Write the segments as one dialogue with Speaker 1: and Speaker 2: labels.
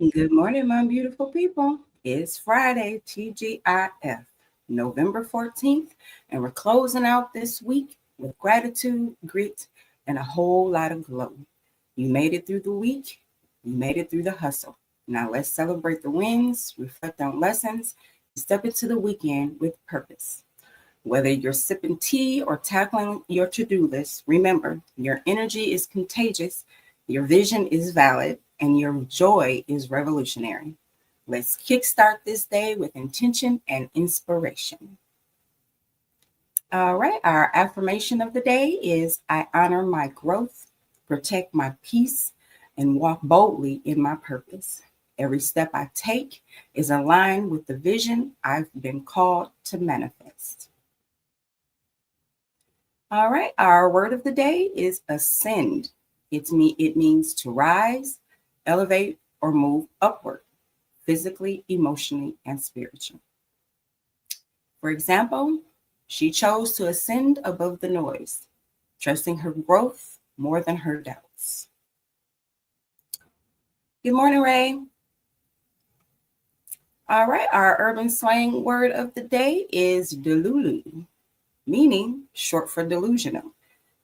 Speaker 1: Good morning, my beautiful people. It's Friday, TGIF, November 14th, and we're closing out this week with gratitude, grit, and a whole lot of glow. You made it through the week, you made it through the hustle. Now let's celebrate the wins, reflect on lessons, and step into the weekend with purpose. Whether you're sipping tea or tackling your to do list, remember your energy is contagious, your vision is valid, and your joy is revolutionary. Let's kickstart this day with intention and inspiration. All right, our affirmation of the day is I honor my growth, protect my peace, and walk boldly in my purpose. Every step I take is aligned with the vision I've been called to manifest. All right, our word of the day is ascend. It means to rise, elevate, or move upward, physically, emotionally, and spiritually. For example, she chose to ascend above the noise, trusting her growth more than her doubts. Good morning, Ray. All right, our urban slang word of the day is delulu, meaning short for delusional,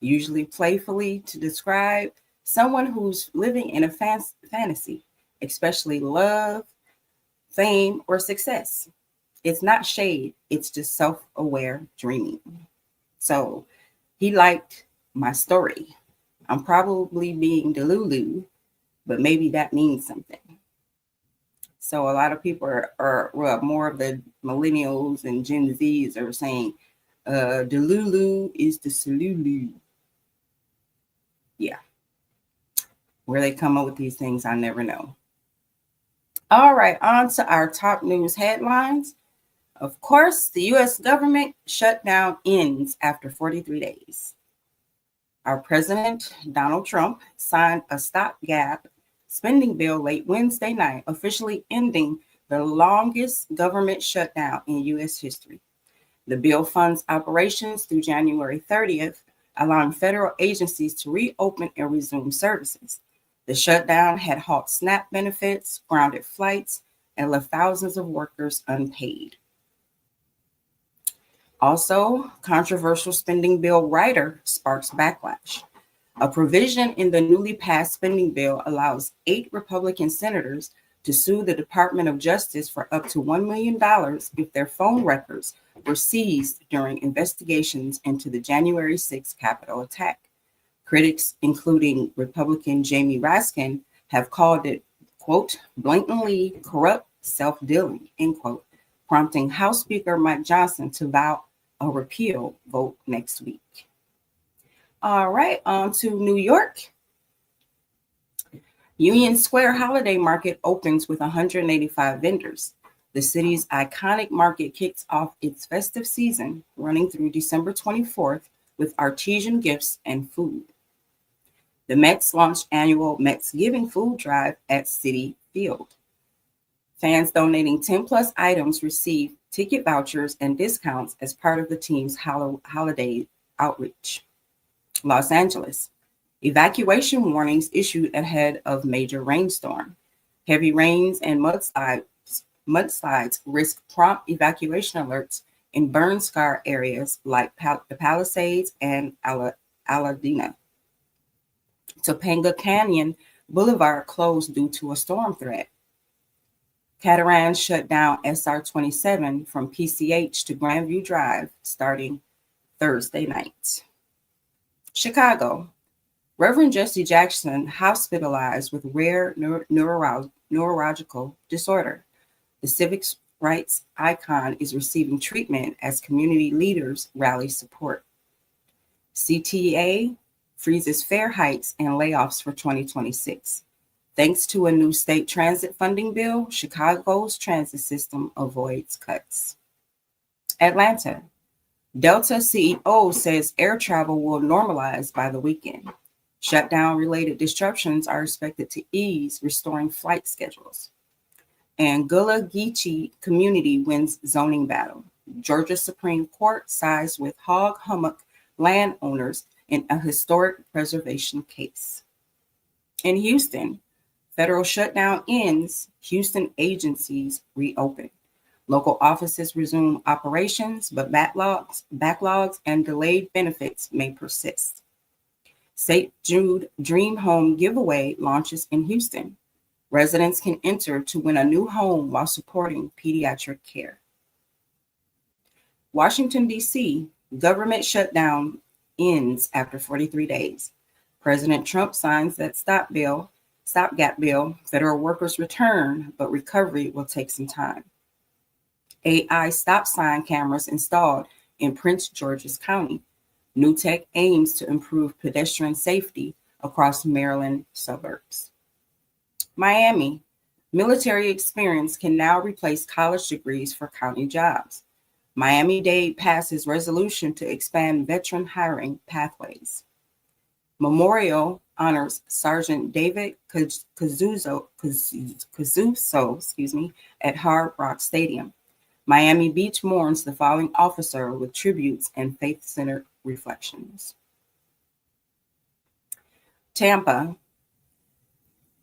Speaker 1: usually playfully to describe someone who's living in a fantasy, especially love, fame, or success. It's not shade, it's just self aware dreaming. So he liked my story. I'm probably being delulu, but maybe that means something. So a lot of people well, more of the millennials and Gen Zs are saying, delulu is the salulu. Yeah. Where they come up with these things, I never know. All right, on to our top news headlines. Of course, the U.S. government shutdown ends after 43 days. Our president, Donald Trump, signed a stopgap spending bill late Wednesday night, officially ending the longest government shutdown in U.S. history. The bill funds operations through January 30th, allowing federal agencies to reopen and resume services. The shutdown had halted SNAP benefits, grounded flights, and left thousands of workers unpaid. Also, controversial spending bill rider sparks backlash. A provision in the newly passed spending bill allows 8 Republican senators to sue the Department of Justice for up to $1 million if their phone records were seized during investigations into the January 6th Capitol attack. Critics, including Republican Jamie Raskin, have called it, quote, blatantly corrupt self-dealing, end quote, prompting House Speaker Mike Johnson to vow a repeal vote next week. All right, on to New York. Union Square Holiday Market opens with 185 vendors. The city's iconic market kicks off its festive season, running through December 24th with artisan gifts and food. The Mets launched annual Mets Giving food drive at Citi Field. Fans donating 10 plus items receive ticket vouchers and discounts as part of the team's holiday outreach. Los Angeles. Evacuation warnings issued ahead of major rainstorm. Heavy rains and mudslides risk prompt evacuation alerts in burn scar areas like the Palisades and Aladina. Topanga Canyon Boulevard closed due to a storm threat. Catarans shut down SR 27 from PCH to Grandview Drive starting Thursday night. Chicago. Reverend Jesse Jackson hospitalized with rare neurological disorder. The civil rights icon is receiving treatment as community leaders rally support. CTA freezes fare hikes and layoffs for 2026. Thanks to a new state transit funding bill, Chicago's transit system avoids cuts. Atlanta. Delta CEO says air travel will normalize by the weekend. Shutdown-related disruptions are expected to ease, restoring flight schedules. And Gullah Geechee community wins zoning battle. Georgia Supreme Court sides with hog hummock landowners in a historic preservation case. In Houston, Federal shutdown ends. Houston agencies reopen. Local offices resume operations, but backlogs and delayed benefits may persist. St. Jude Dream Home giveaway launches in Houston. Residents can enter to win a new home while supporting pediatric care. Washington, D.C., government shutdown ends after 43 days. President Trump signs that stopgap bill. Federal workers return, but recovery will take some time. AI stop sign cameras installed in Prince George's County. New tech aims to improve pedestrian safety across Maryland suburbs. Miami, military experience can now replace college degrees for county jobs. Miami-Dade passes resolution to expand veteran hiring pathways. Memorial honors Sergeant David Cazuzo, at Hard Rock Stadium. Miami Beach mourns the fallen officer with tributes and faith-centered reflections. Tampa,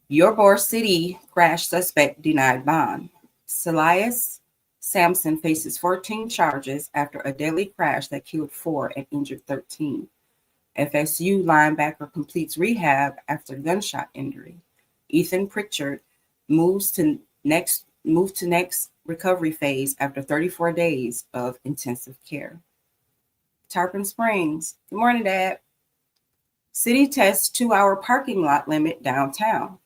Speaker 1: Ybor City crash suspect denied bond. Silas Sampson faces 14 charges after a deadly crash that killed 4 and injured 13. FSU linebacker completes rehab after gunshot injury. Ethan Pritchard moves to next recovery phase after 34 days of intensive care. Tarpon Springs. Good morning, Dad. City tests 2-hour parking lot limit downtown.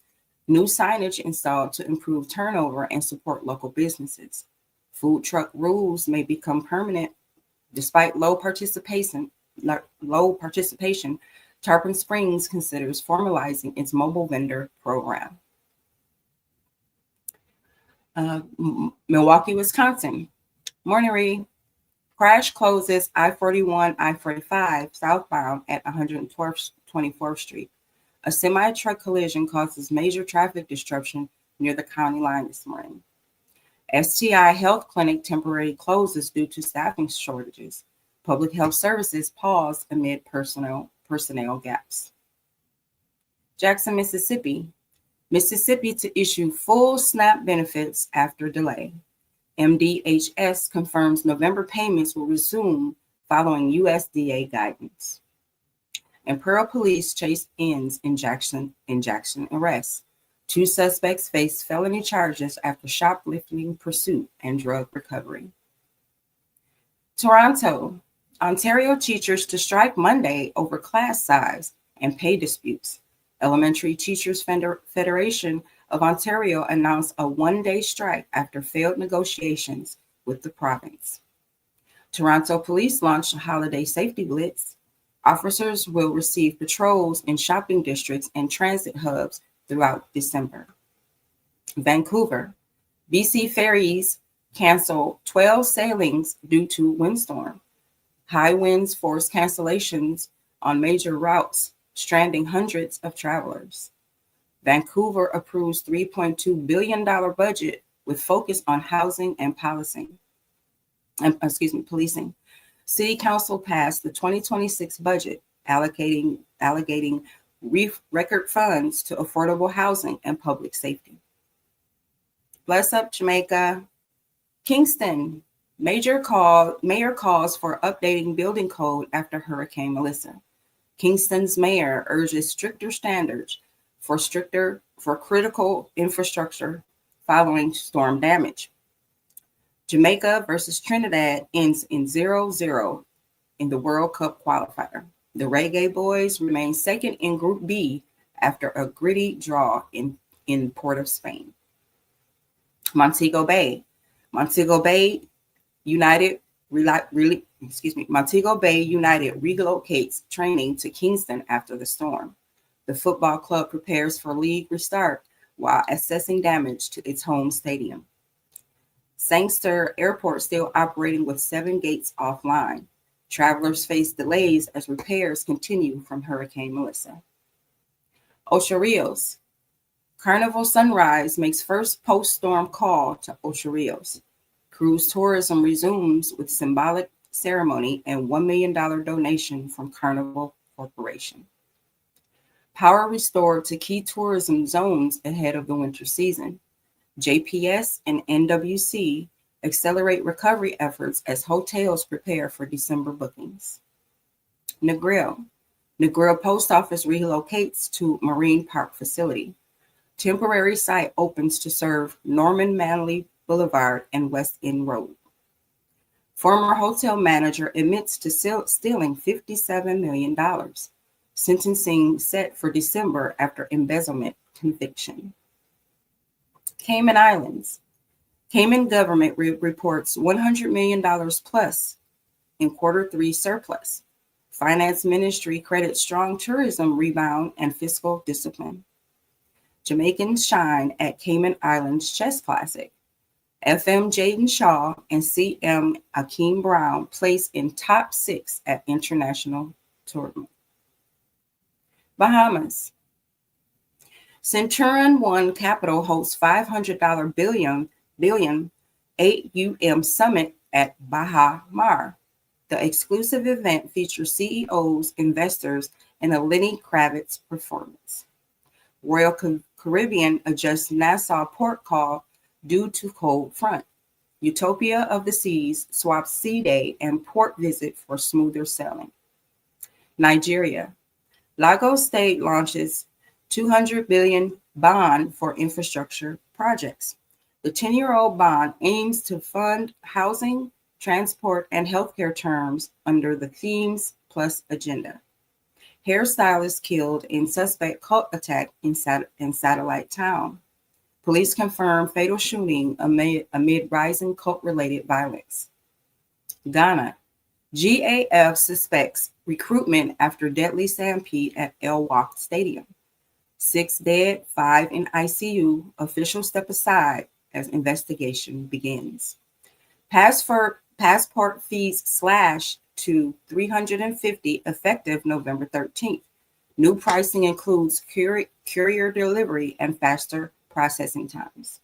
Speaker 1: New signage installed to improve turnover and support local businesses. Food truck rules may become permanent. Despite low participation, Tarpon Springs considers formalizing its mobile vendor program. Milwaukee, Wisconsin. Morning, Reed. Crash closes I-41, I-45 southbound at 124th Street. A semi-truck collision causes major traffic disruption near the county line this morning. STI Health Clinic temporarily closes due to staffing shortages. Public health services pause amid personnel gaps. Jackson, Mississippi. Mississippi to issue full SNAP benefits after delay. MDHS confirms November payments will resume following USDA guidance. And Pearl police chase ends in Jackson arrest. 2 suspects face felony charges after shoplifting pursuit and drug recovery. Toronto, Ontario teachers to strike Monday over class size and pay disputes. Elementary Teachers Federation of Ontario announced a 1-day strike after failed negotiations with the province. Toronto police launched a holiday safety blitz. Officers will receive patrols in shopping districts and transit hubs throughout December. Vancouver, BC ferries cancel 12 sailings due to windstorm. High winds force cancellations on major routes, stranding hundreds of travelers. Vancouver approves $3.2 billion budget with focus on housing and policing. City Council passed the 2026 budget, allocating record funds to affordable housing and public safety. Bless up, Jamaica. Kingston, mayor calls for updating building code after Hurricane Melissa. Kingston's mayor urges stricter standards for critical infrastructure following storm damage. Jamaica versus Trinidad ends in 0-0 in the World Cup qualifier. The Reggae Boys remain second in Group B after a gritty draw in Port of Spain. Montego Bay United relocates training to Kingston after the storm. The football club prepares for league restart while assessing damage to its home stadium. Sangster Airport still operating with 7 gates offline. Travelers face delays as repairs continue from Hurricane Melissa. Ocho Rios. Carnival Sunrise makes first post-storm call to Ocho Rios. Cruise tourism resumes with symbolic ceremony and $1 million donation from Carnival Corporation. Power restored to key tourism zones ahead of the winter season. JPS and NWC accelerate recovery efforts as hotels prepare for December bookings. Negril. Negril Post Office relocates to Marine Park facility. Temporary site opens to serve Norman Manley Boulevard and West End Road. Former hotel manager admits to stealing $57 million. Sentencing set for December after embezzlement conviction. Cayman Islands. Cayman government reports $100 million plus in Q3 surplus. Finance ministry credits strong tourism rebound and fiscal discipline. Jamaicans shine at Cayman Islands Chess Classic. FM Jaden Shaw and CM Akeem Brown place in top 6 at international tournament. Bahamas. Centurion One Capital hosts $500 billion AUM summit at Baha Mar. The exclusive event features CEOs, investors, and a Lenny Kravitz performance. Royal Caribbean adjusts Nassau port call due to cold front. Utopia of the Seas swaps sea day and port visit for smoother sailing. Nigeria. Lagos State launches $200 billion bond for infrastructure projects. The 10-year-old bond aims to fund housing, transport, and healthcare terms under the Themes Plus agenda. Hairstylist killed in suspect cult attack in Satellite Town. Police confirm fatal shooting amid rising cult-related violence. Ghana. J.A.B suspects recruitment after deadly stampede at El Wak Stadium. 6 dead, 5 in ICU. Officials step aside as investigation begins. Passport fees slashed to $350 effective November 13th. New pricing includes courier delivery and faster processing times.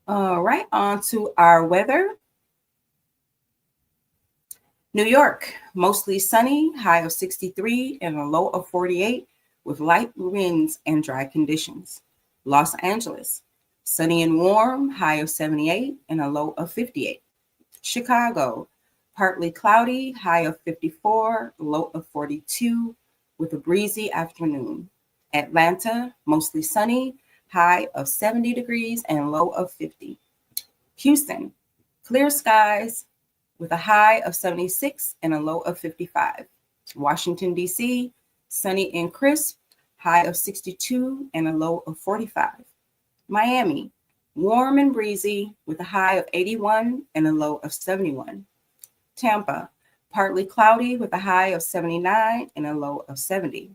Speaker 1: All right, on to our weather. New York, mostly sunny, high of 63 and a low of 48 with light winds and dry conditions. Los Angeles, sunny and warm, high of 78 and a low of 58. Chicago, partly cloudy, high of 54, low of 42 with a breezy afternoon. Atlanta, mostly sunny, high of 70 degrees and low of 50. Houston, clear skies with a high of 76 and a low of 55. Washington, D.C., sunny and crisp, high of 62 and a low of 45. Miami, warm and breezy with a high of 81 and a low of 71. Tampa, partly cloudy with a high of 79 and a low of 70.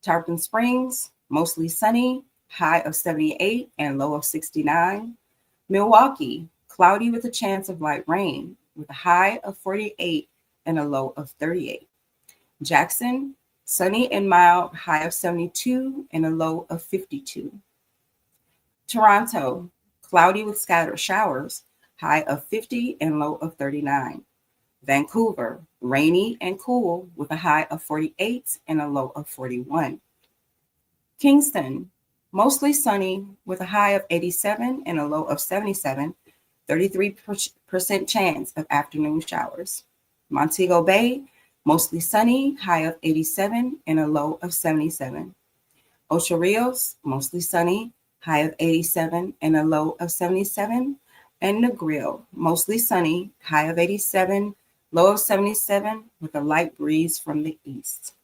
Speaker 1: Tarpon Springs, mostly sunny, high of 78 and low of 69. Milwaukee, cloudy with a chance of light rain with a high of 48 and a low of 38. Jackson, sunny and mild, high of 72 and a low of 52. Toronto, cloudy with scattered showers, high of 50 and low of 39. Vancouver, rainy and cool with a high of 48 and a low of 41. Kingston, mostly sunny with a high of 87 and a low of 77, 33% chance of afternoon showers. Montego Bay, mostly sunny, high of 87 and a low of 77. Ocho Rios, mostly sunny, high of 87 and a low of 77. And Negril, mostly sunny, high of 87, low of 77 with a light breeze from the east.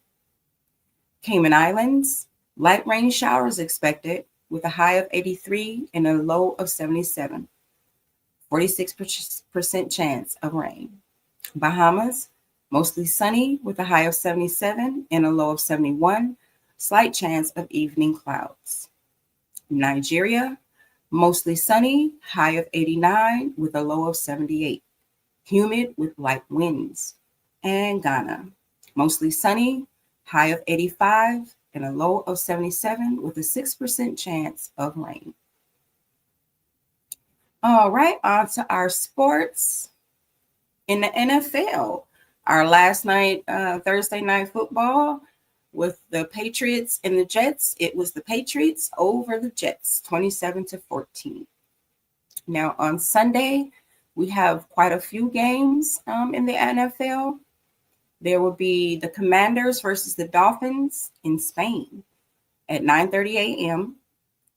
Speaker 1: Cayman Islands, light rain showers expected with a high of 83 and a low of 77. 46% chance of rain. Bahamas, mostly sunny with a high of 77 and a low of 71. Slight chance of evening clouds. Nigeria, mostly sunny, high of 89 with a low of 78. Humid with light winds. And Ghana, mostly sunny, high of 85 and a low of 77 with a 6% chance of rain. All right, on to our sports. In the NFL, our last night, Thursday night football, With the Patriots and the Jets, it was the Patriots over the Jets, 27-14. Now on Sunday, we have quite a few games in the NFL. There will be the Commanders versus the Dolphins in Spain at 9:30 a.m.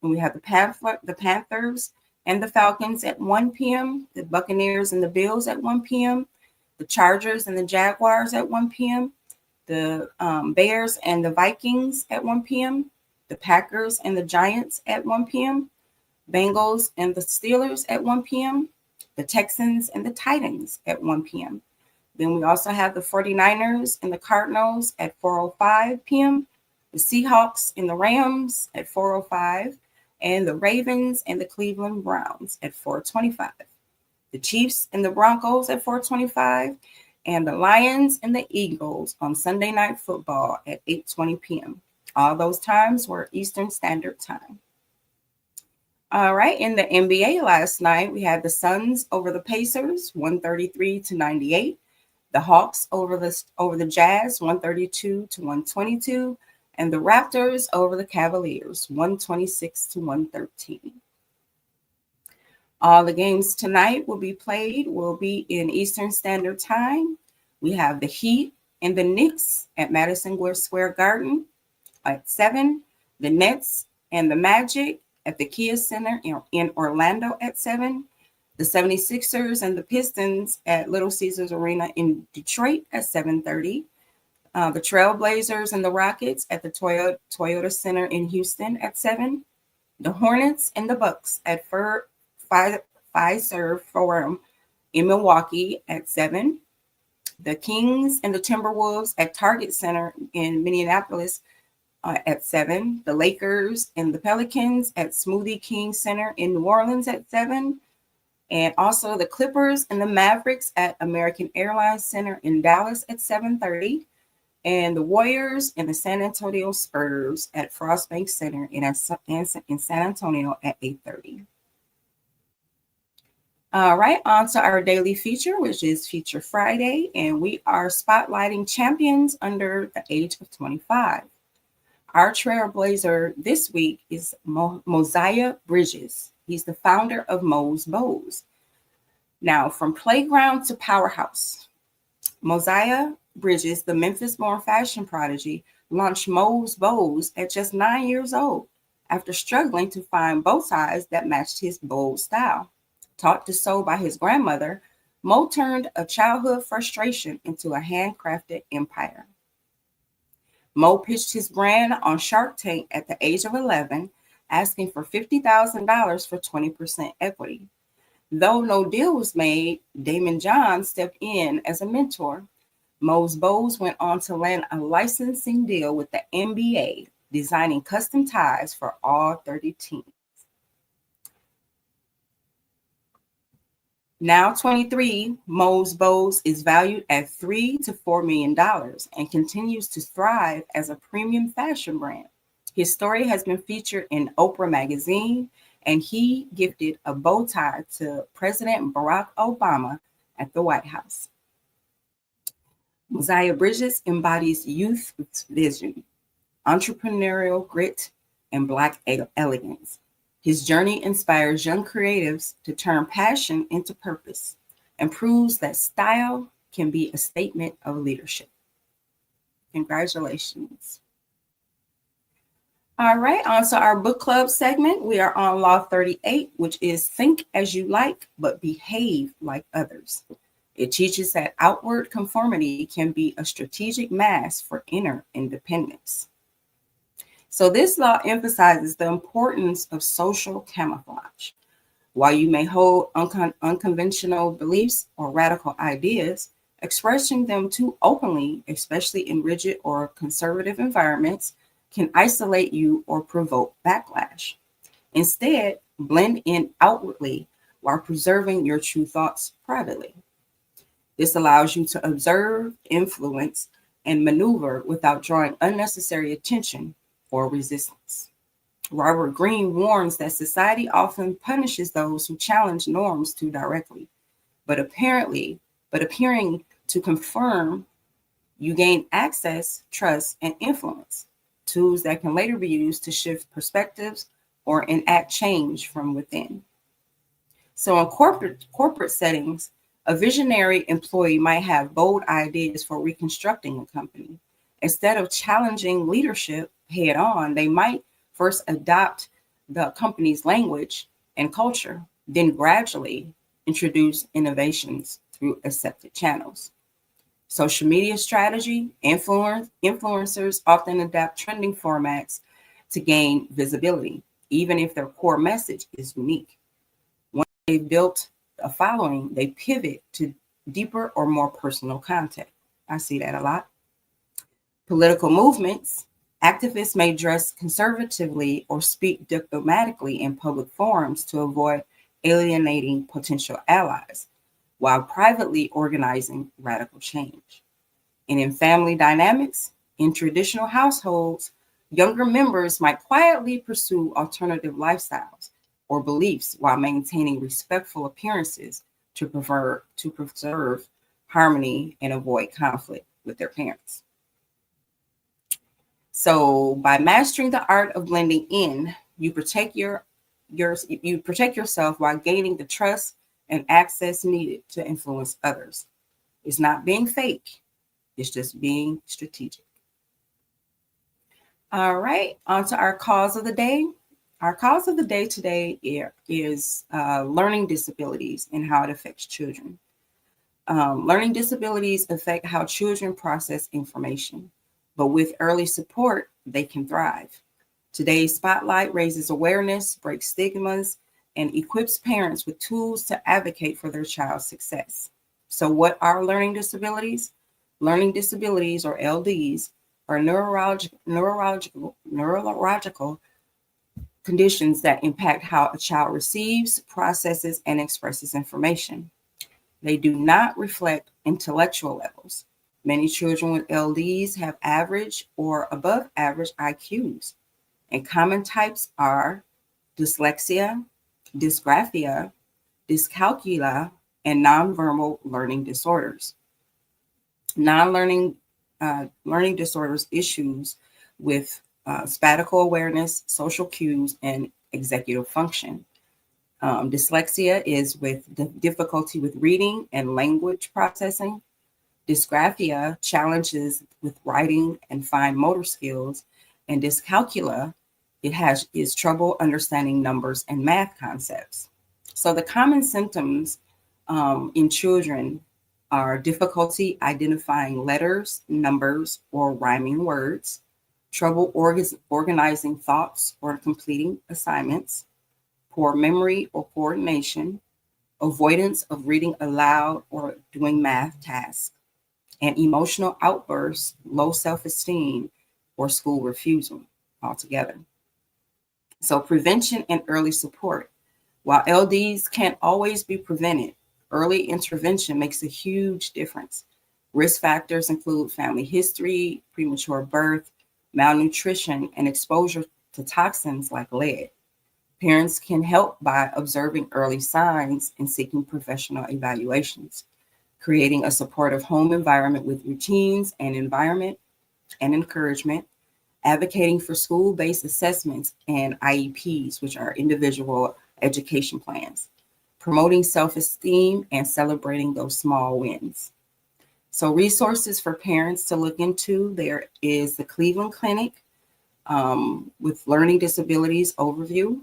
Speaker 1: And we have the Panthers and the Falcons at 1 p.m., the Buccaneers and the Bills at 1 p.m., the Chargers and the Jaguars at 1 p.m., the Bears and the Vikings at 1 p.m., the Packers and the Giants at 1 p.m., Bengals and the Steelers at 1 p.m., the Texans and the Titans at 1 p.m. Then we also have the 49ers and the Cardinals at 4:05 p.m., the Seahawks and the Rams at 4:05, and the Ravens and the Cleveland Browns at 4:25. The Chiefs and the Broncos at 4:25, and the Lions and the Eagles on Sunday Night Football at 8:20 p.m. All those times were Eastern Standard Time. All right, in the NBA last night, we had the Suns over the Pacers, 133-98. The Hawks over the Jazz, 132-122. And the Raptors over the Cavaliers, 126-113. All the games tonight will be in Eastern Standard Time. We have the Heat and the Knicks at Madison Square Garden at 7. The Nets and the Magic at the Kia Center in Orlando at 7. The 76ers and the Pistons at Little Caesars Arena in Detroit at 7:30. The Trailblazers and the Rockets at the Toyota Center in Houston at 7. The Hornets and the Bucks at Fiserv Forum in Milwaukee at 7. The Kings and the Timberwolves at Target Center in Minneapolis at 7. The Lakers and the Pelicans at Smoothie King Center in New Orleans at 7. And also the Clippers and the Mavericks at American Airlines Center in Dallas at 7:30. And the Warriors and the San Antonio Spurs at Frostbank Center in San Antonio at 8:30. All right, on to our daily feature, which is Feature Friday, and we are spotlighting champions under the age of 25. Our trailblazer this week is Mosiah Bridges. He's the founder of Mo's Bows. Now, from playground to powerhouse, Mosiah Bridges, the Memphis-born fashion prodigy, launched Mo's Bows at just 9 years old after struggling to find bow ties that matched his bold style. Taught to sew by his grandmother, Mo turned a childhood frustration into a handcrafted empire. Mo pitched his brand on Shark Tank at the age of 11, asking for $50,000 for 20% equity. Though no deal was made, Damon John stepped in as a mentor. Mo's Bows went on to land a licensing deal with the NBA, designing custom ties for all 30 teams. Now 23, Mo's Bows is valued at $3 to $4 million and continues to thrive as a premium fashion brand. His story has been featured in Oprah magazine, and he gifted a bow tie to President Barack Obama at the White House. Mosiah Bridges embodies youth vision, entrepreneurial grit, and Black elegance. His journey inspires young creatives to turn passion into purpose and proves that style can be a statement of leadership. Congratulations. All right, on to our book club segment. We are on Law 38, which is Think as You Like, but Behave Like Others. It teaches that outward conformity can be a strategic mask for inner independence. So this law emphasizes the importance of social camouflage. While you may hold unconventional beliefs or radical ideas, expressing them too openly, especially in rigid or conservative environments, can isolate you or provoke backlash. Instead, blend in outwardly while preserving your true thoughts privately. This allows you to observe, influence, and maneuver without drawing unnecessary attention or resistance. Robert Greene warns that society often punishes those who challenge norms too directly, but appearing to confirm You gain access, trust, and influence, tools that can later be used to shift perspectives or enact change from within. So in corporate settings, a visionary employee might have bold ideas for reconstructing a company. Instead of challenging leadership head on, they might first adopt the company's language and culture, then gradually introduce innovations through accepted channels. Social media strategy, influencers often adapt trending formats to gain visibility, even if their core message is unique. They've built a following, they pivot to deeper or more personal content. I see that a lot. Political movements, activists may dress conservatively or speak diplomatically in public forums to avoid alienating potential allies, while privately organizing radical change. And in family dynamics, in traditional households, younger members might quietly pursue alternative lifestyles or beliefs while maintaining respectful appearances to preserve harmony and avoid conflict with their parents. So by mastering the art of blending in, you protect you protect yourself while gaining the trust and access needed to influence others. It's not being fake, it's just being strategic. All right, on to our cause of the day. Our cause of the day today is learning disabilities and how it affects children. Learning disabilities affect how children process information, but with early support, they can thrive. Today's spotlight raises awareness, breaks stigmas, and equips parents with tools to advocate for their child's success. So, what are learning disabilities? Learning disabilities, or LDs, are neurological conditions that impact how a child receives, processes, and expresses information. They do not reflect intellectual levels. Many children with LDs have average or above average IQs, and common types are dyslexia, dysgraphia, dyscalculia, and nonverbal learning disorders. Non-learning learning disorders issues with spatial awareness, social cues, and executive function. Dyslexia is with the difficulty with reading and language processing. Dysgraphia, challenges with writing and fine motor skills. And dyscalculia, is trouble understanding numbers and math concepts. So the common symptoms in children are difficulty identifying letters, numbers, or rhyming words, trouble organizing thoughts or completing assignments, poor memory or coordination, avoidance of reading aloud or doing math tasks, and emotional outbursts, low self-esteem, or school refusal altogether. So prevention and early support. While LDs can't always be prevented, early intervention makes a huge difference. Risk factors include family history, premature birth, malnutrition, and exposure to toxins like lead. Parents can help by observing early signs and seeking professional evaluations, creating a supportive home environment with routines and environment and encouragement, advocating for school-based assessments and IEPs, which are individual education plans, promoting self-esteem and celebrating those small wins. So resources for parents to look into, there is the Cleveland Clinic with learning disabilities overview.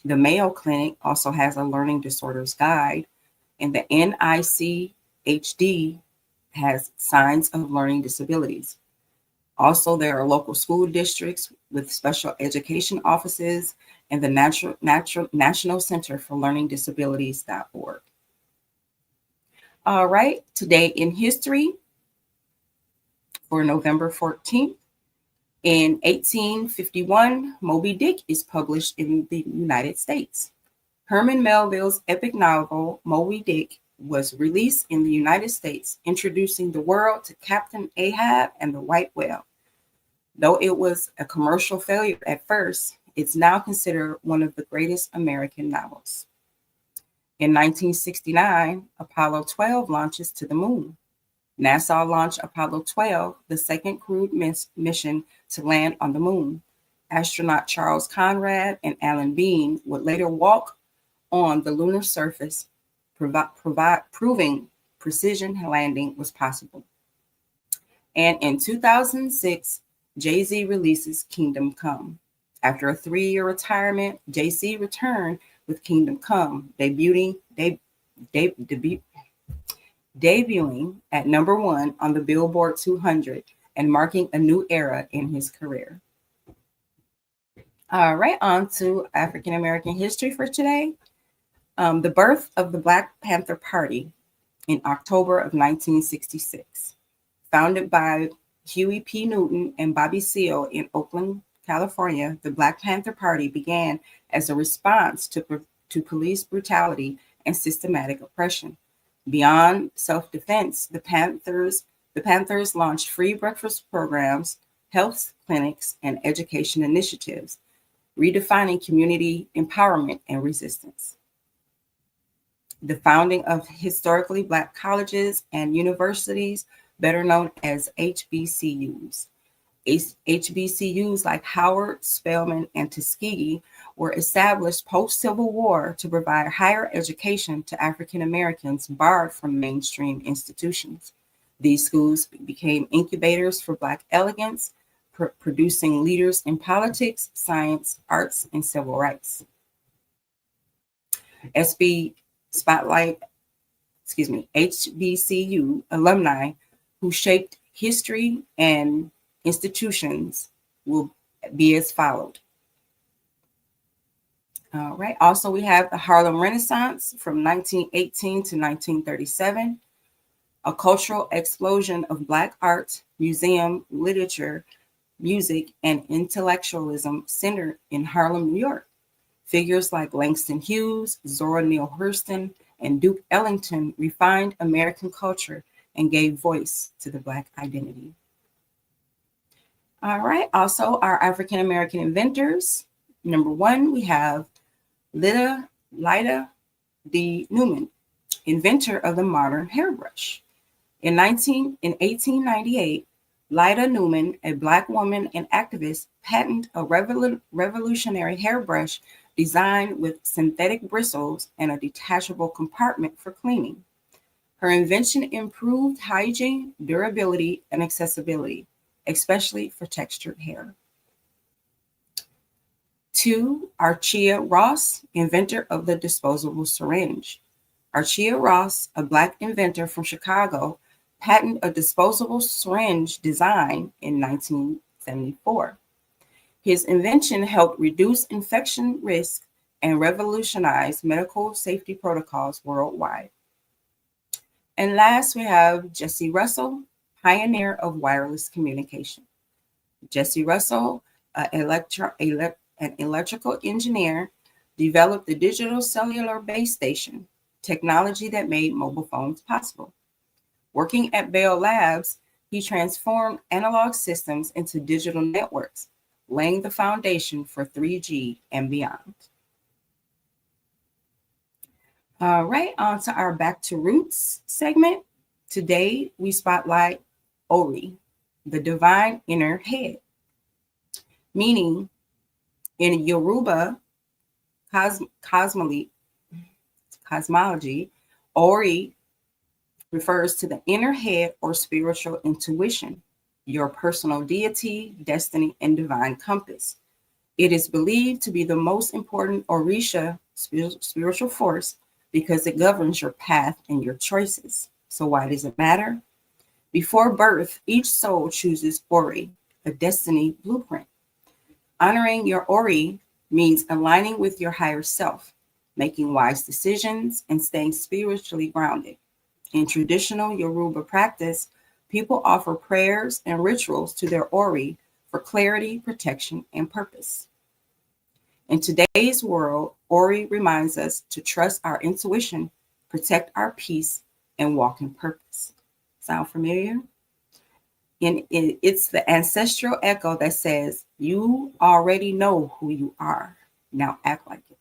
Speaker 1: The Mayo Clinic also has a learning disorders guide, and the NICHD has signs of learning disabilities. Also, there are local school districts with special education offices and the National Center for Learning Disabilities.org. All right, today in history for November 14th. In 1851, Moby Dick is published in the United States. Herman Melville's epic novel, Moby Dick, was released in the United States, introducing the world to Captain Ahab and the White Whale. Though it was a commercial failure at first, it's now considered one of the greatest American novels. In 1969, Apollo 12 launches to the moon. NASA launched Apollo 12, the second crewed mission to land on the moon. Astronaut Charles Conrad and Alan Bean would later walk on the lunar surface, proving precision landing was possible. And in 2006, Jay-Z releases Kingdom Come. After a 3-year retirement, Jay-Z returned with Kingdom Come, debuting at #1 on the Billboard 200 and marking a new era in his career. All right, on to African American history for today. The birth of the Black Panther Party in October of 1966. Founded by Huey P. Newton and Bobby Seale in Oakland, California, the Black Panther Party began as a response to police brutality and systematic oppression. Beyond self-defense, the Panthers launched free breakfast programs, health clinics, and education initiatives, redefining community empowerment and resistance. The founding of historically Black colleges and universities, better known as HBCUs. HBCUs like Howard, Spelman, and Tuskegee were established post-Civil War to provide higher education to African Americans barred from mainstream institutions. These schools became incubators for Black elegance, producing leaders in politics, science, arts, and civil rights. HBCU alumni who shaped history and institutions will be as followed. All right. Also, we have the Harlem Renaissance from 1918 to 1937, a cultural explosion of Black art, museum, literature, music, and intellectualism centered in Harlem, New York. Figures like Langston Hughes, Zora Neale Hurston, and Duke Ellington refined American culture and gave voice to the Black identity. All right, also our African American inventors. #1, we have Lyda D. Newman, inventor of the modern hairbrush. In 1898, Lyda Newman, a Black woman and activist, patented a revolutionary hairbrush designed with synthetic bristles and a detachable compartment for cleaning. Her invention improved hygiene, durability, and accessibility, especially for textured hair. 2, Archia Ross, inventor of the disposable syringe. Archia Ross, a Black inventor from Chicago, patented a disposable syringe design in 1974. His invention helped reduce infection risk and revolutionize medical safety protocols worldwide. And last, we have Jesse Russell, pioneer of wireless communication. Jesse Russell, an electrical engineer, developed the digital cellular base station, technology that made mobile phones possible. Working at Bell Labs, he transformed analog systems into digital networks, laying the foundation for 3G and beyond. All right, on to our Back to Roots segment. Today, we spotlight Ori, the divine inner head, meaning in Yoruba cosmology, Ori refers to the inner head or spiritual intuition, your personal deity, destiny, and divine compass. It is believed to be the most important Orisha spiritual force because it governs your path and your choices. So why does it matter? Before birth, each soul chooses Ori, a destiny blueprint. Honoring your Ori means aligning with your higher self, making wise decisions, and staying spiritually grounded. In traditional Yoruba practice, people offer prayers and rituals to their Ori for clarity, protection, and purpose. In today's world, Ori reminds us to trust our intuition, protect our peace, and walk in purpose. Sound familiar? It's the ancestral echo that says, you already know who you are. Now act like it.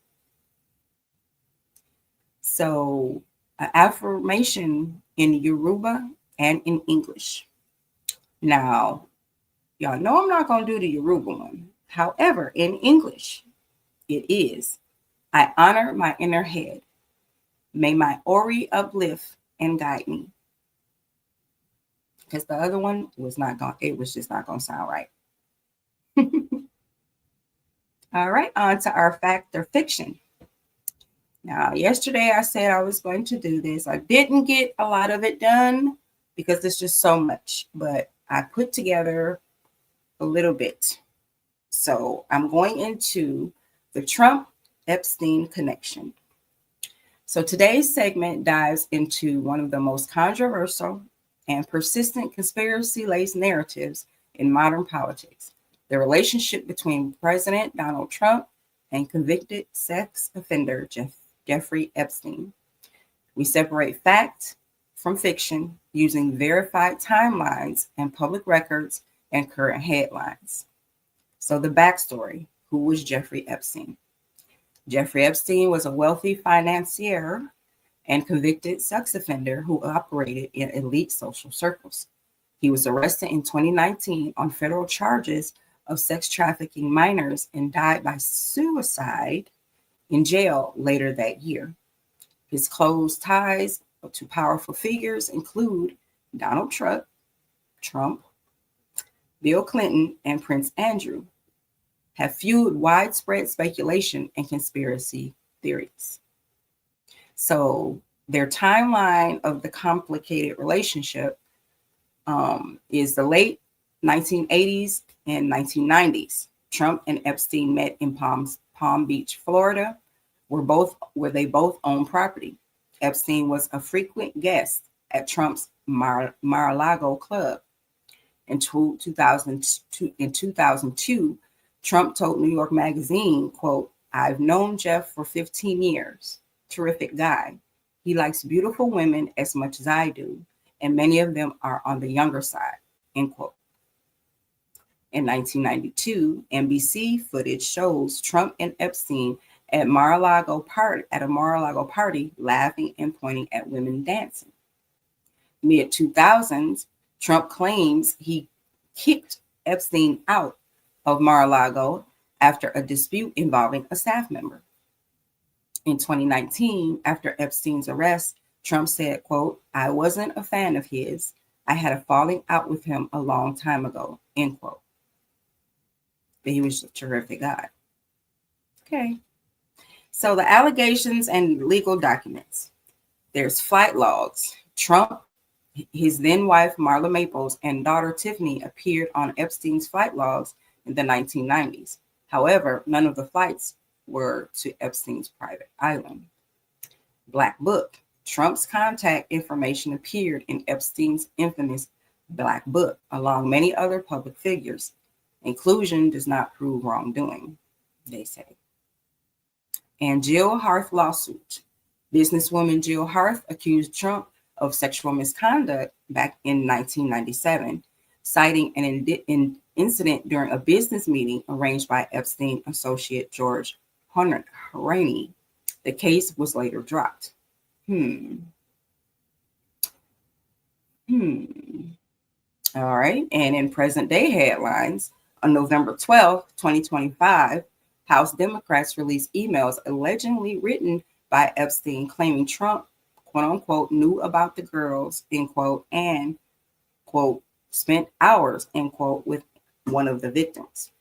Speaker 1: So, an affirmation in Yoruba and in English. Now, y'all know I'm not going to do the Yoruba one. However, in English, it is, I honor my inner head. May my Ori uplift and guide me. Because the other one was not going, it was just not going to sound right. All right, on to our fact or fiction. Now, yesterday I said I was going to do this. I didn't get a lot of it done because there's just so much, but I put together a little bit. So I'm going into the Trump-Epstein connection. So today's segment dives into one of the most controversial and persistent conspiracy-laced narratives in modern politics, the relationship between President Donald Trump and convicted sex offender Jeffrey Epstein. We separate fact from fiction using verified timelines and public records and current headlines. So the backstory, who was Jeffrey Epstein? Jeffrey Epstein was a wealthy financier and convicted sex offender who operated in elite social circles. He was arrested in 2019 on federal charges of sex trafficking minors and died by suicide in jail later that year. His close ties to powerful figures include Donald Trump, Bill Clinton, and Prince Andrew, have fueled widespread speculation and conspiracy theories. So their timeline of the complicated relationship is the late 1980s and 1990s. Trump and Epstein met in Palm Beach, Florida, where they both own property. Epstein was a frequent guest at Trump's Mar-a-Lago club. In 2002, Trump told New York Magazine, quote, I've known Jeff for 15 years. Terrific guy. He likes beautiful women as much as I do, and many of them are on the younger side, end quote. In 1992, NBC footage shows Trump and Epstein at a Mar-a-Lago party, laughing and pointing at women dancing. Mid-2000s, Trump claims he kicked Epstein out of Mar-a-Lago after a dispute involving a staff member. In 2019, after Epstein's arrest, Trump said, quote, I wasn't a fan of his. I had a falling out with him a long time ago, end quote. But he was a terrific guy. Okay. So the allegations and legal documents. There's flight logs. Trump, his then wife, Marla Maples, and daughter Tiffany appeared on Epstein's flight logs in the 1990s. However, none of the flights were to Epstein's private island. Black Book. Trump's contact information appeared in Epstein's infamous Black Book, along many other public figures. Inclusion does not prove wrongdoing, they say. And Jill Harth lawsuit. Businesswoman Jill Harth accused Trump of sexual misconduct back in 1997, citing an incident during a business meeting arranged by Epstein associate George Horney. The case was later dropped. All right. And in present day headlines, on November 12th, 2025, House Democrats released emails allegedly written by Epstein claiming Trump, quote unquote, knew about the girls, end quote, and, quote, spent hours, end quote, with one of the victims.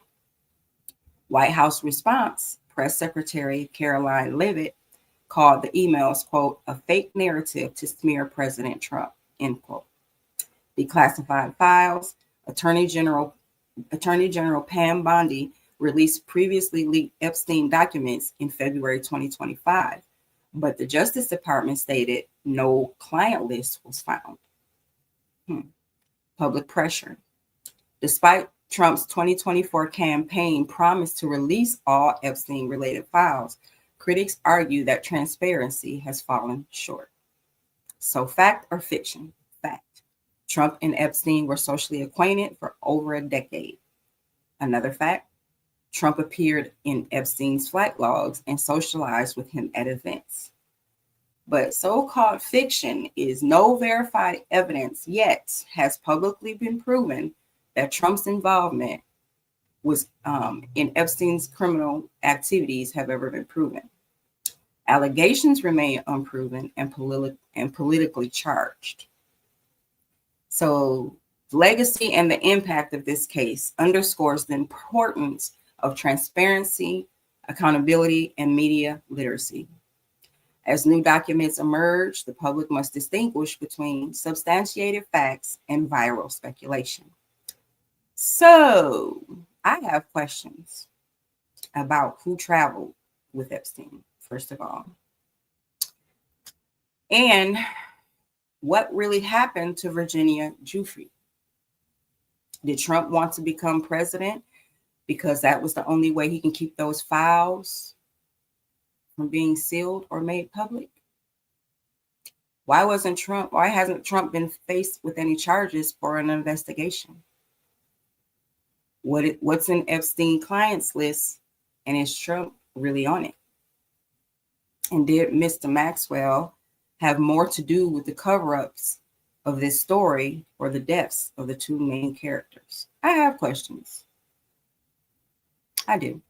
Speaker 1: White House response, Press Secretary Caroline Leavitt called the emails, quote, a fake narrative to smear President Trump, end quote. Declassified files, Attorney General Pam Bondi released previously leaked Epstein documents in February 2025, but the Justice Department stated no client list was found. Public pressure. Despite Trump's 2024 campaign promise to release all Epstein-related files, critics argue that transparency has fallen short. So fact or fiction? Fact. Trump and Epstein were socially acquainted for over a decade. Another fact, Trump appeared in Epstein's flight logs and socialized with him at events. But so-called fiction is no verified evidence yet has publicly been proven that Trump's involvement was in Epstein's criminal activities have ever been proven. Allegations remain unproven and politically charged. So, the legacy and the impact of this case underscores the importance of transparency, accountability, and media literacy. As new documents emerge, the public must distinguish between substantiated facts and viral speculation. So, I have questions about who traveled with Epstein, first of all, and what really happened to Virginia Giuffre. Did Trump want to become president because that was the only way he can keep those files from being sealed or made public? Why hasn't Trump been faced with any charges for an investigation? What's in Epstein clients list, and is Trump really on it? And did Mr. Maxwell have more to do with the cover-ups of this story or the deaths of the two main characters? I have questions. I do.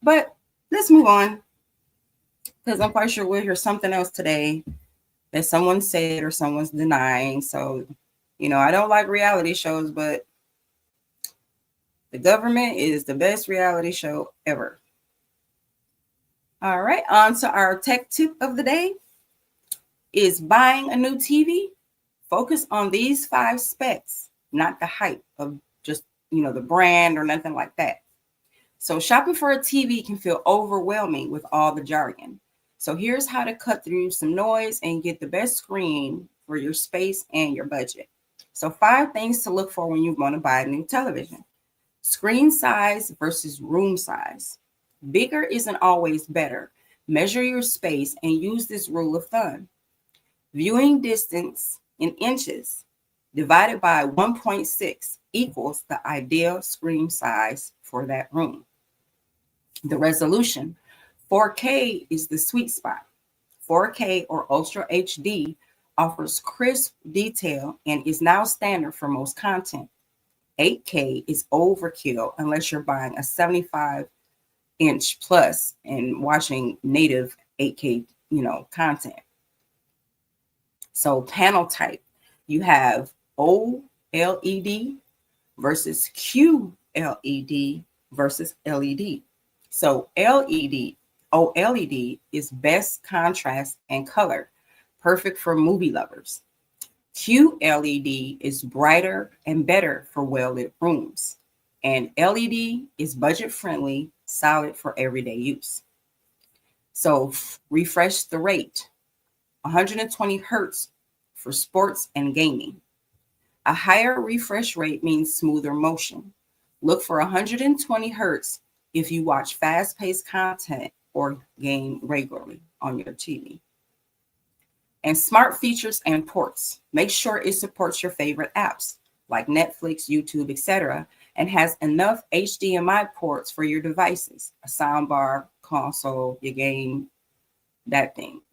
Speaker 1: But let's move on, because I'm quite sure we'll hear something else today that someone said or someone's denying. So, I don't like reality shows, but the government is the best reality show ever. All right, on to our tech tip of the day. Is buying a new TV? Focus on these 5 specs, not the hype of just, the brand or nothing like that. So shopping for a TV can feel overwhelming with all the jargon. So here's how to cut through some noise and get the best screen for your space and your budget. So 5 things to look for when you want to buy a new television. Screen size versus room size. Bigger isn't always better. Measure your space and use this rule of thumb. Viewing distance in inches divided by 1.6 equals the ideal screen size for that room. The resolution. 4K is the sweet spot. 4K or Ultra HD offers crisp detail and is now standard for most content. 8K is overkill unless you're buying a 75-inch plus and watching native 8K, content. So panel type, you have OLED versus QLED versus LED. So OLED is best contrast and color, perfect for movie lovers. QLED is brighter and better for well-lit rooms. And LED is budget-friendly, solid for everyday use. So refresh the rate. 120 hertz for sports and gaming. A higher refresh rate means smoother motion. Look for 120 hertz if you watch fast-paced content or game regularly on your TV. And smart features and ports. Make sure it supports your favorite apps like Netflix, YouTube, etc., and has enough HDMI ports for your devices, a soundbar, console, your game,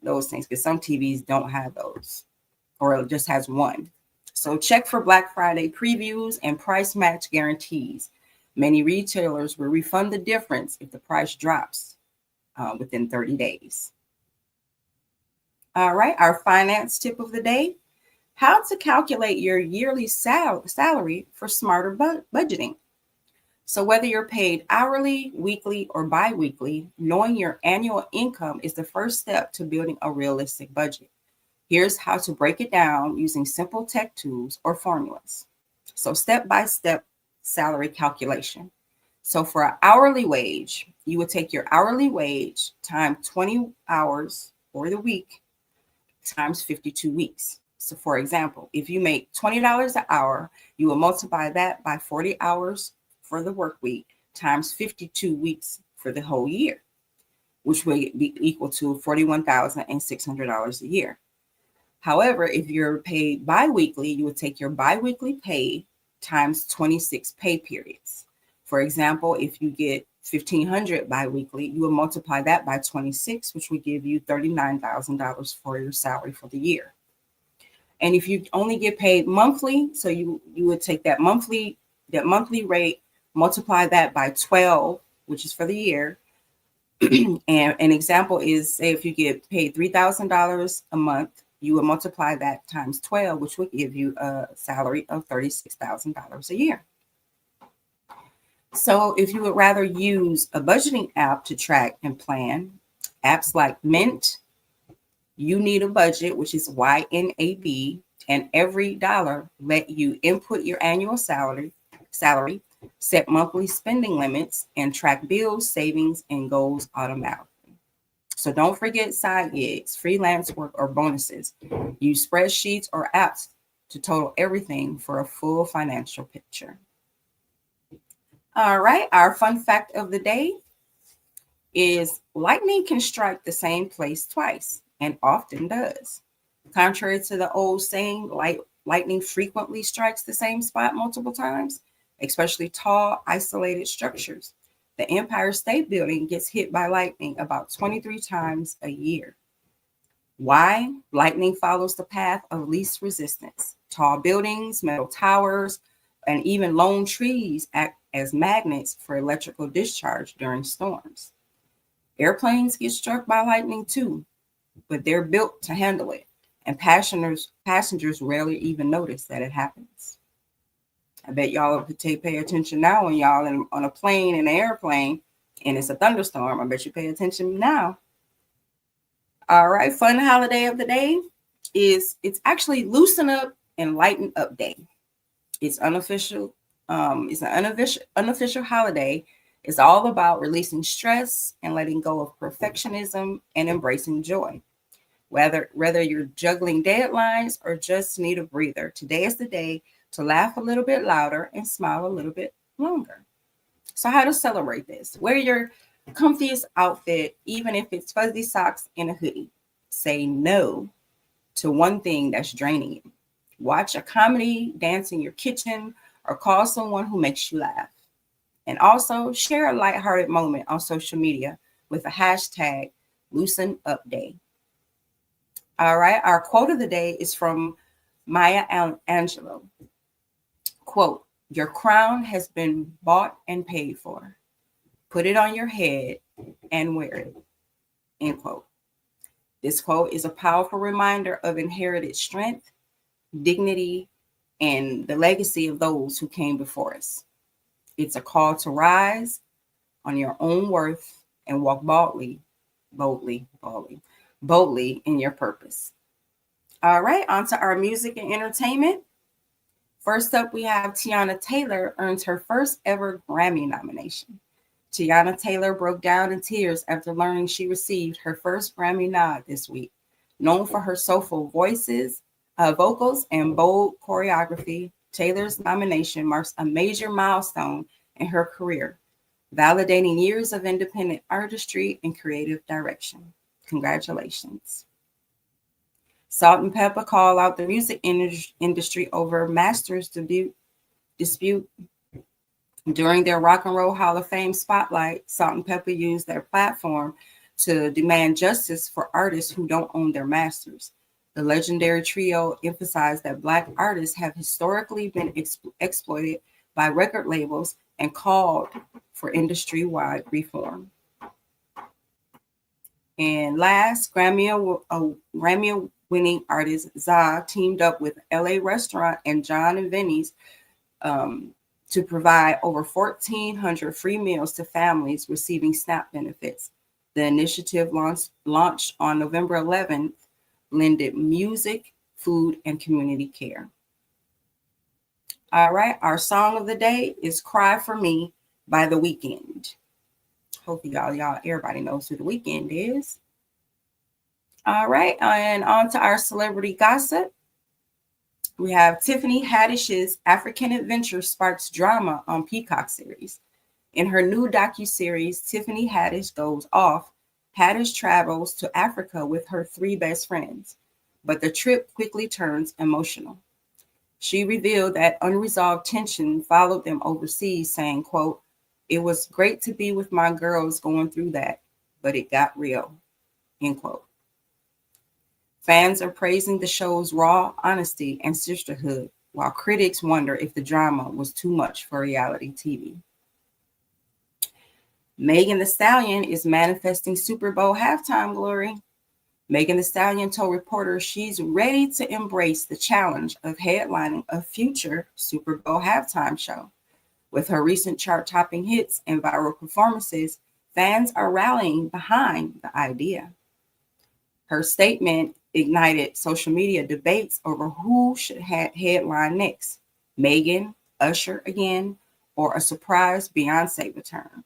Speaker 1: those things, because some TVs don't have those, or it just has one. So check for Black Friday previews and price match guarantees. Many retailers will refund the difference if the price drops within 30 days. All right, our finance tip of the day: how to calculate your yearly salary for smarter budgeting. So whether you're paid hourly, weekly, or bi-weekly, knowing your annual income is the first step to building a realistic budget. Here's how to break it down using simple tech tools or formulas. So step-by-step salary calculation. So for an hourly wage, you would take your hourly wage times 20 hours for the week times 52 weeks. So for example, if you make $20 an hour, you will multiply that by 40 hours for the work week times 52 weeks for the whole year, which will be equal to $41,600 a year. However, if you're paid bi-weekly, you would take your bi-weekly pay times 26 pay periods. For example, if you get $1,500 biweekly, you will multiply that by 26, which would give you $39,000 for your salary for the year. And if you only get paid monthly, so you would take that monthly rate, multiply that by 12, which is for the year. And an example is, say if you get paid $3,000 a month, you would multiply that times 12, which would give you a salary of $36,000 a year. So if you would rather use a budgeting app to track and plan, apps like Mint, You Need a Budget, which is YNAB, and Every Dollar let you input your annual salary, set monthly spending limits, and track bills, savings, and goals automatically. So don't forget side gigs, freelance work, or bonuses. Use spreadsheets or apps to total everything for a full financial picture. All right, our fun fact of the day is lightning can strike the same place twice, and often does. Contrary to the old saying, lightning frequently strikes the same spot multiple times, especially tall, isolated structures. The Empire State Building gets hit by lightning about 23 times a year. Why? Lightning follows the path of least resistance. Tall buildings, metal towers, and even lone trees act as magnets for electrical discharge during storms. Airplanes get struck by lightning too, but they're built to handle it, and passengers rarely even notice that it happens. I bet y'all could pay attention now when y'all on a plane, in an airplane, and it's a thunderstorm. I bet you pay attention now. All right, fun holiday of the day it's actually Loosen Up and Lighten Up Day. It's unofficial. It's an unofficial holiday. It's all about releasing stress and letting go of perfectionism and embracing joy. Whether you're juggling deadlines or just need a breather, today is the day to laugh a little bit louder and smile a little bit longer. So how to celebrate this? Wear your comfiest outfit, even if it's fuzzy socks and a hoodie. Say no to one thing that's draining you. Watch a comedy, dance in your kitchen, or call someone who makes you laugh. And also share a lighthearted moment on social media with a hashtag Loosen Up Day. All right, our quote of the day is from Maya Angelou. Quote, "Your crown has been bought and paid for. Put it on your head and wear it." End quote. This quote is a powerful reminder of inherited strength, dignity, and the legacy of those who came before us. It's a call to rise on your own worth and walk boldly in your purpose. All right, on to our music and entertainment. First up, we have Teyana Taylor earns her first ever Grammy nomination. Teyana Taylor broke down in tears after learning she received her first Grammy nod this week. Known for her soulful vocals, and bold choreography, Taylor's nomination marks a major milestone in her career, validating years of independent artistry and creative direction. Congratulations. Salt and Pepper call out the music industry over Masters dispute. During their Rock and Roll Hall of Fame spotlight, Salt and Pepper used their platform to demand justice for artists who don't own their masters. The legendary trio emphasized that Black artists have historically been exploited by record labels and called for industry-wide reform. And last, Grammy-winning artist ZA teamed up with LA Restaurant and John and Vinny's to provide over 1,400 free meals to families receiving SNAP benefits. The initiative launched on November 11th, blended music, food, and community care. All right, our song of the day is "Cry for Me" by The Weeknd. Hopefully everybody knows who The Weeknd is. All right, and on to our celebrity gossip. We have Tiffany Haddish's African Adventure sparks drama on Peacock series. In her new docuseries, Tiffany Haddish Goes Off, Haddish travels to Africa with her 3 best friends, but the trip quickly turns emotional. She revealed that unresolved tension followed them overseas, saying, quote, It was great to be with my girls going through that, but it got real, end quote. Fans are praising the show's raw honesty and sisterhood, while critics wonder if the drama was too much for reality TV. Megan Thee Stallion is manifesting Super Bowl halftime glory. Megan Thee Stallion told reporters she's ready to embrace the challenge of headlining a future Super Bowl halftime show. With her recent chart-topping hits and viral performances, fans are rallying behind the idea. Her statement ignited social media debates over who should headline next: Megan, Usher again, or a surprise Beyonce return.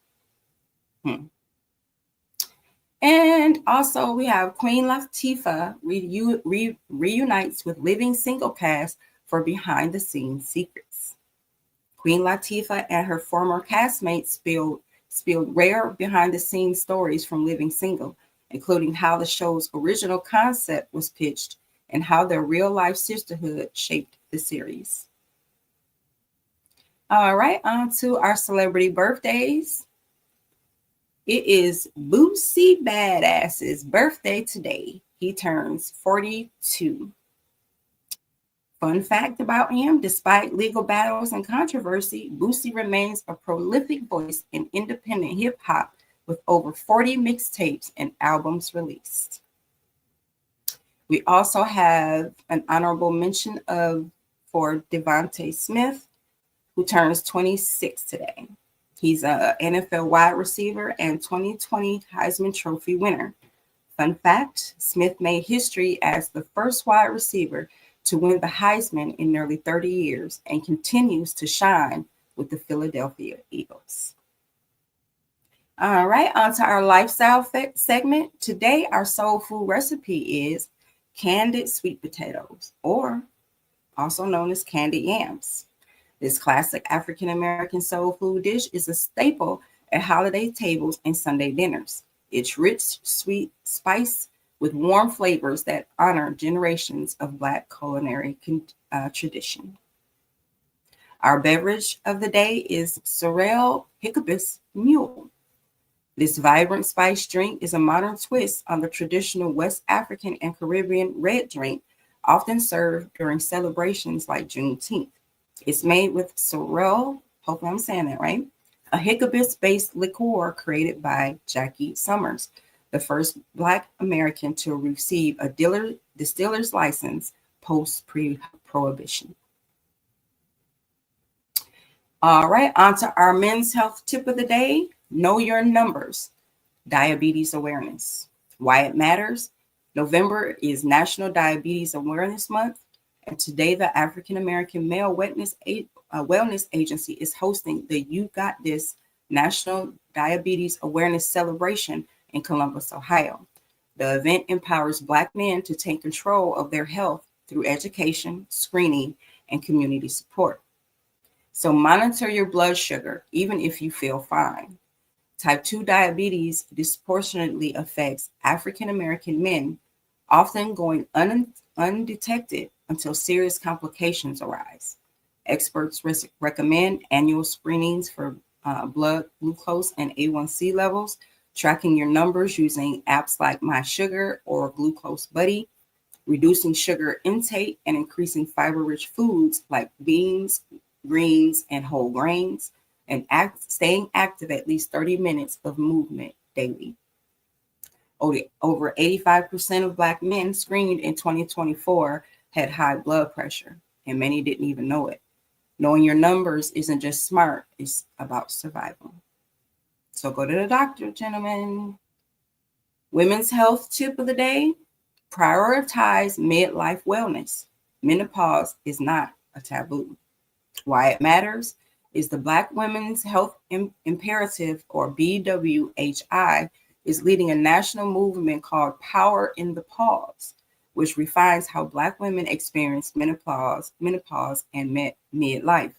Speaker 1: And also, we have Queen Latifah reunites with Living Single cast for behind-the-scenes secrets. Queen Latifah and her former castmates spilled rare behind-the-scenes stories from Living Single, including how the show's original concept was pitched and how their real-life sisterhood shaped the series. All right, on to our celebrity birthdays. It is Boosie Badass's birthday today. He turns 42. Fun fact about him: despite legal battles and controversy, Boosie remains a prolific voice in independent hip hop with over 40 mixtapes and albums released. We also have an honorable mention for Devontae Smith, who turns 26 today. He's an NFL wide receiver and 2020 Heisman Trophy winner. Fun fact: Smith made history as the first wide receiver to win the Heisman in nearly 30 years and continues to shine with the Philadelphia Eagles. All right, on to our lifestyle segment. Today, our soul food recipe is candied sweet potatoes, or also known as candied yams. This classic African-American soul food dish is a staple at holiday tables and Sunday dinners. It's rich, sweet spice with warm flavors that honor generations of Black culinary tradition. Our beverage of the day is Sorrel Hiccabus Mule. This vibrant spice drink is a modern twist on the traditional West African and Caribbean red drink, often served during celebrations like Juneteenth. It's made with sorrel, hopefully I'm saying that right, a Hiccabus-based liqueur created by Jackie Summers, the first Black American to receive a distiller's license post-prohibition. All right, on to our men's health tip of the day: know your numbers, diabetes awareness. Why it matters: November is National Diabetes Awareness Month, and today the African American Male Wellness Agency is hosting the You Got This National Diabetes Awareness Celebration in Columbus, Ohio. The event empowers Black men to take control of their health through education, screening, and community support. So monitor your blood sugar, even if you feel fine. Type 2 diabetes disproportionately affects African American men, often going undetected until serious complications arise. Experts recommend annual screenings for blood glucose and A1C levels, tracking your numbers using apps like My Sugar or Glucose Buddy, reducing sugar intake and increasing fiber-rich foods like beans, greens, and whole grains, and staying active at least 30 minutes of movement daily. Over 85% of Black men screened in 2024 had high blood pressure, and many didn't even know it. Knowing your numbers isn't just smart, it's about survival. So go to the doctor, gentlemen. Women's health tip of the day: prioritize midlife wellness. Menopause is not a taboo. Why it matters is the Black Women's Health Imperative, or BWHI, is leading a national movement called Power in the Pause, which refines how Black women experience menopause and midlife.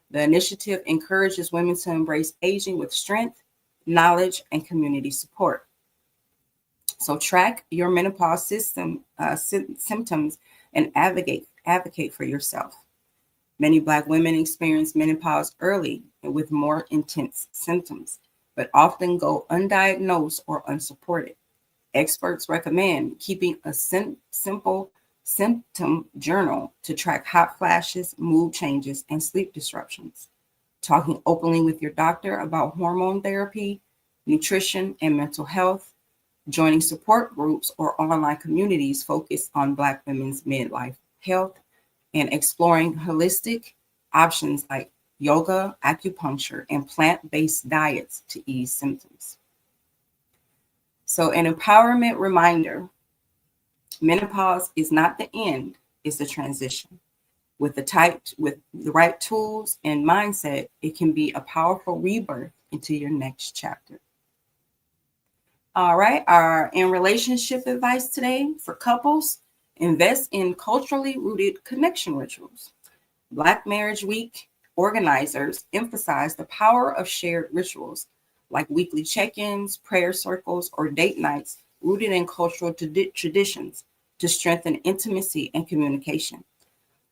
Speaker 1: The initiative encourages women to embrace aging with strength, knowledge, and community support. So track your menopause symptoms and advocate for yourself. Many Black women experience menopause early and with more intense symptoms, but often go undiagnosed or unsupported. Experts recommend keeping a simple symptom journal to track hot flashes, mood changes, and sleep disruptions. Talking openly with your doctor about hormone therapy, nutrition, and mental health. Joining support groups or online communities focused on Black women's midlife health, and exploring holistic options like yoga, acupuncture, and plant-based diets to ease symptoms. So, an empowerment reminder: menopause is not the end, it's the transition. With the right tools and mindset, it can be a powerful rebirth into your next chapter. All right, our in relationship advice today for couples: invest in culturally rooted connection rituals. Black Marriage Week organizers emphasize the power of shared rituals like weekly check-ins, prayer circles, or date nights rooted in cultural traditions to strengthen intimacy and communication.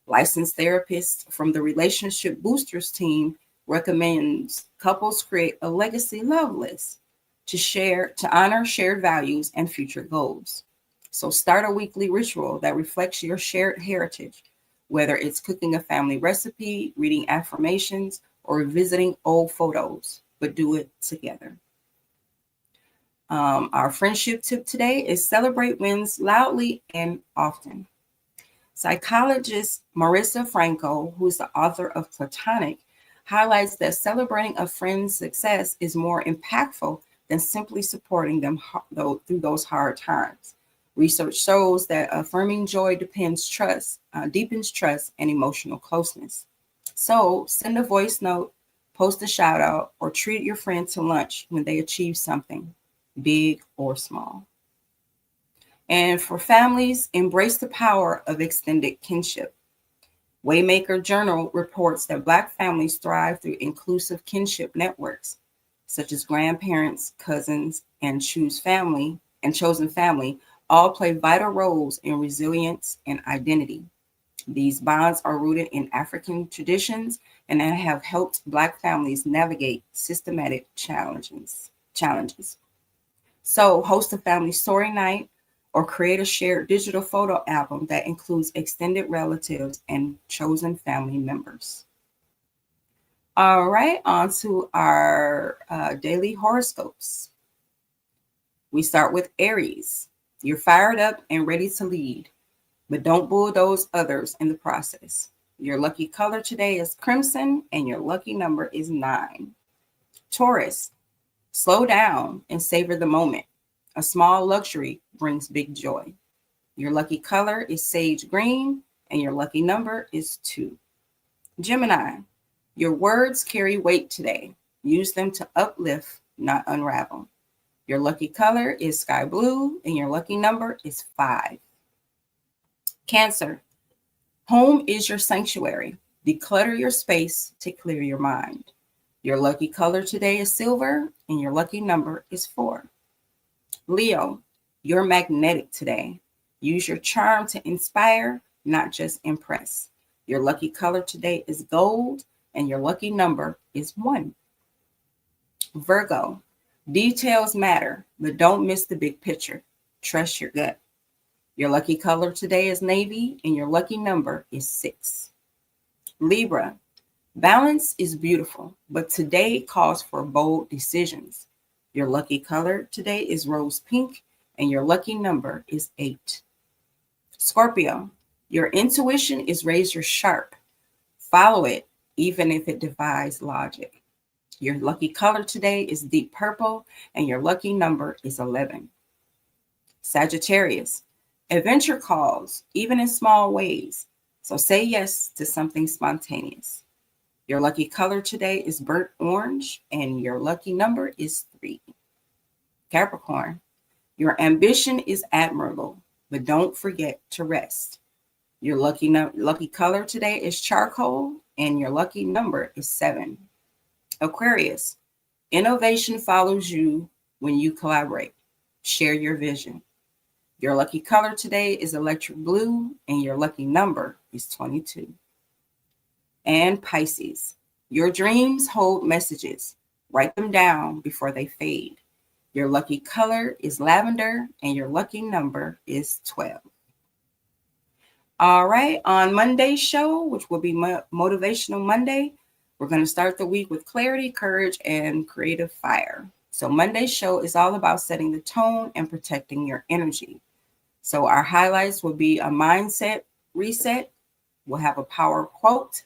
Speaker 1: Licensed therapists from the Relationship Boosters team recommends couples create a legacy love list to honor shared values and future goals. So start a weekly ritual that reflects your shared heritage, whether it's cooking a family recipe, reading affirmations, or visiting old photos, but do it together. Our friendship tip today is celebrate wins loudly and often. Psychologist Marissa Franco, who's the author of Platonic, highlights that celebrating a friend's success is more impactful than simply supporting them through those hard times. Research shows that affirming joy deepens trust and emotional closeness. So send a voice note, post a shout out, or treat your friend to lunch when they achieve something, big or small. And for families, embrace the power of extended kinship. Waymaker Journal reports that Black families thrive through inclusive kinship networks, such as grandparents, cousins, and chosen family, all play vital roles in resilience and identity. These bonds are rooted in African traditions and have helped Black families navigate systematic challenges. So host a family story night or create a shared digital photo album that includes extended relatives and chosen family members. All right, on to our daily horoscopes. We start with Aries. You're fired up and ready to lead, but don't bulldoze others in the process. Your lucky color today is crimson and your lucky number is 9. Taurus, slow down and savor the moment. A small luxury brings big joy. Your lucky color is sage green and your lucky number is 2. Gemini, your words carry weight today. Use them to uplift, not unravel. Your lucky color is sky blue and your lucky number is 5. Cancer, home is your sanctuary. Declutter your space to clear your mind. Your lucky color today is silver and your lucky number is 4. Leo, you're magnetic today. Use your charm to inspire, not just impress. Your lucky color today is gold and your lucky number is 1. Virgo, details matter, but don't miss the big picture. Trust your gut. Your lucky color today is navy and your lucky number is 6. Libra, balance is beautiful, but today calls for bold decisions. Your lucky color today is rose pink and your lucky number is 8. Scorpio, your intuition is razor sharp. Follow it, even if it defies logic. Your lucky color today is deep purple and your lucky number is 11. Sagittarius, adventure calls, even in small ways. So say yes to something spontaneous. Your lucky color today is burnt orange and your lucky number is 3. Capricorn, your ambition is admirable, but don't forget to rest. Your lucky color today is charcoal and your lucky number is 7. Aquarius, innovation follows you when you collaborate. Share your vision. Your lucky color today is electric blue and your lucky number is 22. And Pisces, your dreams hold messages. Write them down before they fade. Your lucky color is lavender and your lucky number is 12. All right, on Monday's show, which will be Motivational Monday, we're going to start the week with clarity, courage, and creative fire. So Monday's show is all about setting the tone and protecting your energy. So our highlights will be a mindset reset. We'll have a power quote,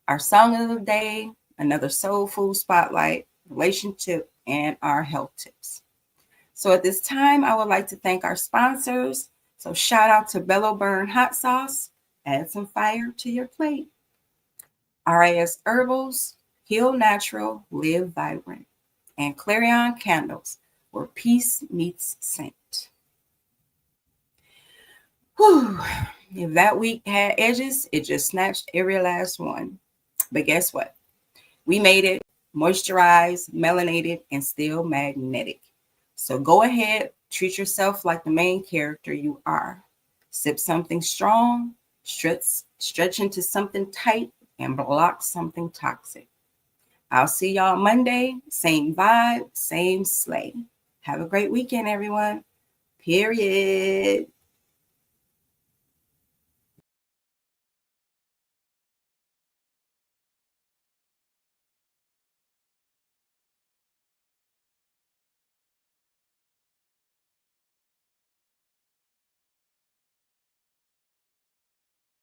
Speaker 1: our song of the day, another soul food spotlight, relationship, and our health tips. So at this time, I would like to thank our sponsors. So shout out to Bello Burn Hot Sauce. Add some fire to your plate. RAS Herbals, Heal Natural, Live Vibrant. And Clarion Candles, where peace meets scent. Whew. If that week had edges, it just snatched every last one. But guess what? We made it moisturized, melanated, and still magnetic. So go ahead, treat yourself like the main character you are. Sip something strong, stretch into something tight, and block something toxic. I'll see y'all Monday. Same vibe, same slay. Have a great weekend, everyone. Period.